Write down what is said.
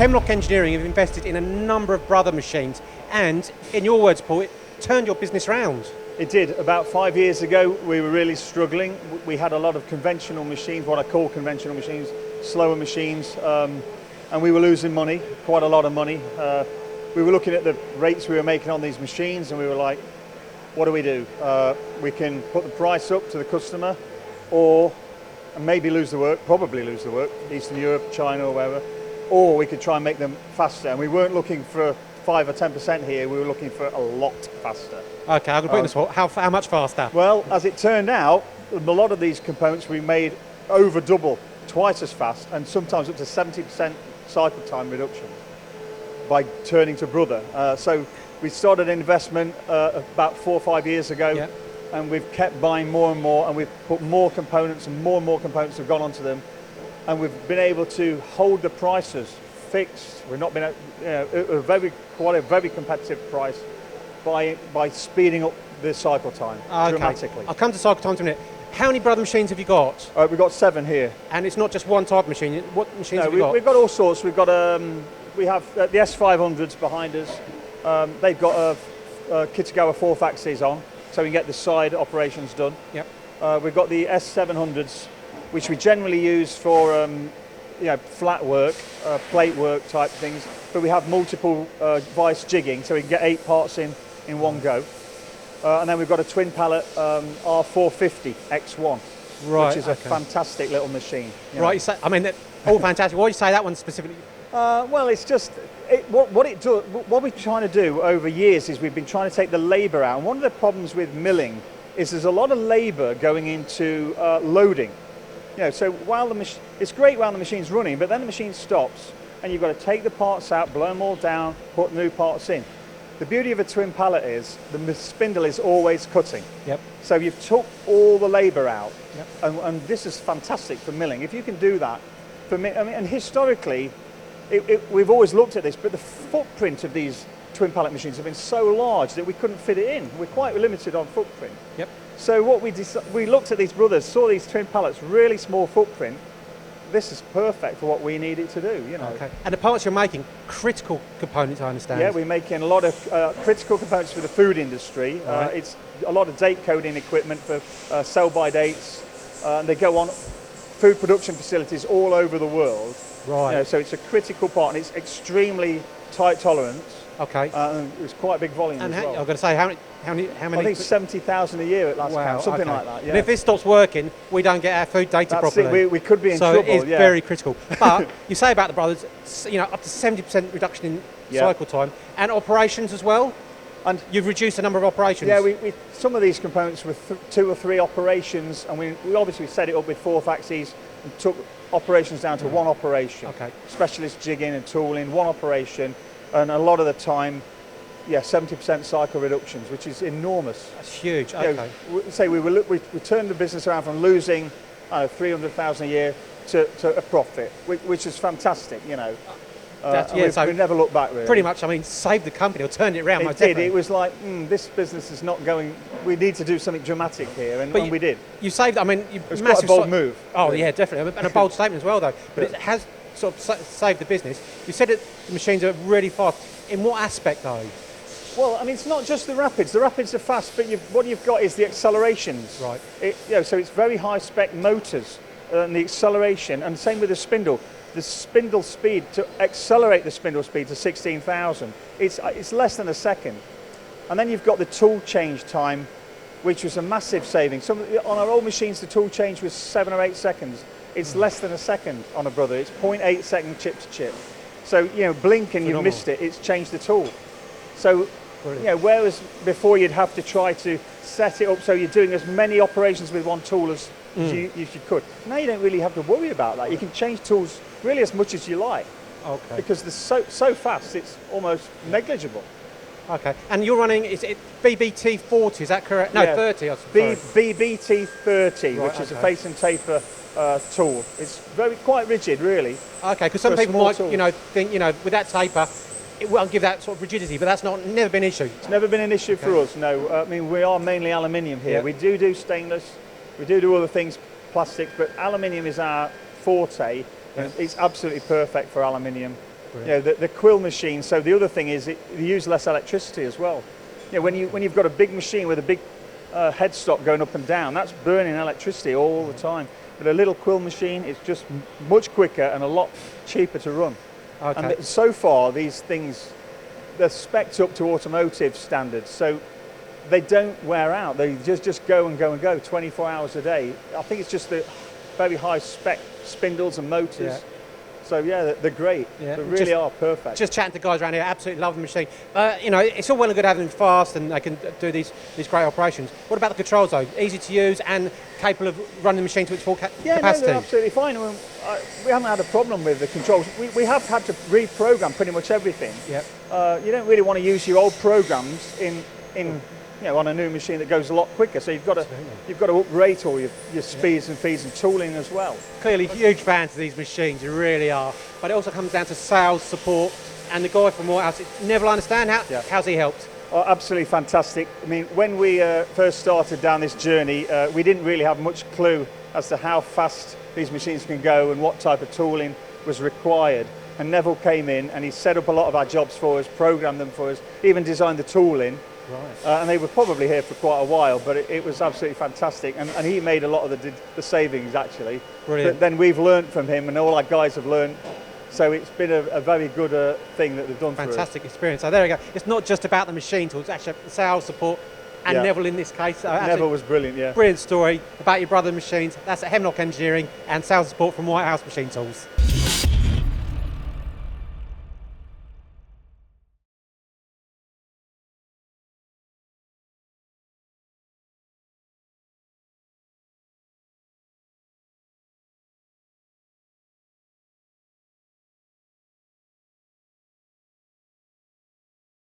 Hemlock Engineering have invested in a number of brother machines, and in your words, Paul, it turned your business round. It did. About 5 years ago, we were really struggling. We had a lot of conventional machines, what I call conventional machines, slower machines, and we were losing money, quite a lot of money. We were looking at the rates we were making on these machines, and we were like, what do? We can put the price up to the customer, or maybe lose the work, probably lose the work, Eastern Europe, China, or wherever, or we could try and make them faster. And we weren't looking for 5 or 10% here, we were looking for a lot faster. Okay, I'm going to put in this one. How much faster? Well, as it turned out, a lot of these components we made over double, twice as fast, and sometimes up to 70% cycle time reduction by turning to brother. So we started an investment about 4 or 5 years ago, and we've kept buying more and more, and we've put more components, and more components have gone onto them, and we've been able to hold the prices fixed. We've not been quite a very competitive price by speeding up the cycle time dramatically. I'll come to cycle time in a minute. How many brother machines have you got? We've got 7 here. And it's not just one type of machine. What machines have you got? We've got all sorts. We've got we have the S500s behind us. They've got Kitagawa 4-axis on, so we can get the side operations done. Yep. We've got the S700s, which we generally use for flat work, plate work type things, but we have multiple vice jigging, so we can get 8 parts in one go. And then we've got a twin pallet R450 X1, which is a fantastic little machine. Right, you say, I mean, all fantastic. Why do you say that one specifically? Well, it's just, what it does, what we're trying to do over years is we've been trying to take the labour out. And one of the problems with milling is there's a lot of labour going into loading. So while it's great while the machine's running, but then the machine stops, and you've got to take the parts out, blow them all down, put new parts in. The beauty of a twin pallet is the spindle is always cutting. Yep. So you've took all the labour out, and this is fantastic for milling. If you can do that, and historically, we've always looked at this, but the footprint of these twin pallet machines have been so large that we couldn't fit it in. We're quite limited on footprint. Yep. So what we looked at these brothers, saw these twin pallets, really small footprint. This is perfect for what we need it to do, Okay. And the parts you're making, critical components, I understand. Yeah, we're making a lot of critical components for the food industry. Right. It's a lot of date coding equipment for sell-by dates. And they go on food production facilities all over the world. Right. So it's a critical part, and it's extremely tight tolerance. Okay. And it's quite a big volume as well. I've got to say, how many? I think 70,000 a year at last count, something like that. Yeah. And if this stops working, we don't get our food data properly. We could be in trouble. So it's very critical. But you say about the brothers, up to 70% reduction in cycle time, and operations as well. And you've reduced the number of operations. Yeah, some of these components were 2 or 3 operations, and we obviously set it up with 4 axes and took operations down to 1 operation. Okay. Specialist jigging and tooling, 1 operation, and a lot of the time, 70% cycle reductions, which is enormous. That's huge. Okay. We turned the business around from losing 300,000 a year to a profit, which is fantastic. So we never looked back really. Pretty much, saved the company or turned it around. It did. It was like, this business is not going. We need to do something dramatic here, and we did. You saved. It was quite a bold move. Oh yeah, definitely, and a bold statement as well, though. But it has sort of saved the business. You said that the machines are really fast. In what aspect, though? Well, it's not just the rapids. The rapids are fast, but what you've got is the accelerations. Right. So it's very high spec motors and the acceleration, and same with the spindle. The spindle speed, to accelerate the spindle speed to 16,000, it's less than a second. And then you've got the tool change time, which was a massive saving. On our old machines, the tool change was 7 or 8 seconds. It's less than a second on a brother. It's 0.8 second chip to chip. So, blink and you missed it, it's changed the tool. So, whereas before you'd have to try to set it up so you're doing as many operations with one tool as you could. Now you don't really have to worry about that. You can change tools really as much as you like. Okay. Because they're so fast, it's almost negligible. Okay. And you're running, is it BBT 40, is that correct? No, 30. BBT 30, which is a face and taper tool. It's quite rigid, really. Okay, because some people might, think, with that taper, it won't give that sort of rigidity, but that's never been an issue. It's never been an issue for us, no. We are mainly aluminium here. Yeah. We do stainless, we do other things, plastic, but aluminium is our forte. Yeah. And it's absolutely perfect for aluminium. You know, the quill machine. So the other thing is you use less electricity as well. You know, when you've got a big machine with a big headstock going up and down, that's burning electricity all the time. But a little quill machine, it's just much quicker and a lot cheaper to run. Okay. And so far, these things, they're spec'd up to automotive standards, so they don't wear out. They just go and go and go 24 hours a day. I think it's just the very high spec spindles and motors. Yeah. So yeah, they're great. Yeah. They really are perfect. Just chatting to guys around here, absolutely love the machine. You know, it's all well and good having them fast and they can do these great operations. What about the controls though? Easy to use and capable of running the machine to its full capacity? Yeah, no, they're absolutely fine. We haven't had a problem with the controls. We have had to reprogram pretty much everything. Yep. You don't really want to use your old programs you know, on a new machine that goes a lot quicker. So you've got to uprate all your speeds and feeds and tooling as well. Clearly huge fans of these machines, you really are. But it also comes down to sales, support, and the guy from Whitehouse, never understand how's he helped? Oh, absolutely fantastic. I mean, when we first started down this journey, we didn't really have much clue as to how fast these machines can go and what type of tooling was required. And Neville came in and he set up a lot of our jobs for us, programmed them for us, even designed the tooling. Right. And they were probably here for quite a while, but it was absolutely fantastic. And he made a lot of the savings, actually. Brilliant. But then we've learned from him, and all our guys have learned. So it's been a very good thing that they've done for us. Fantastic experience. So there we go. It's not just about the machine tools, actually sales, support, and Neville in this case. Neville was brilliant, yeah. Brilliant story about your brother machines. That's at Hemlock Engineering and sales support from Whitehouse Machine Tools.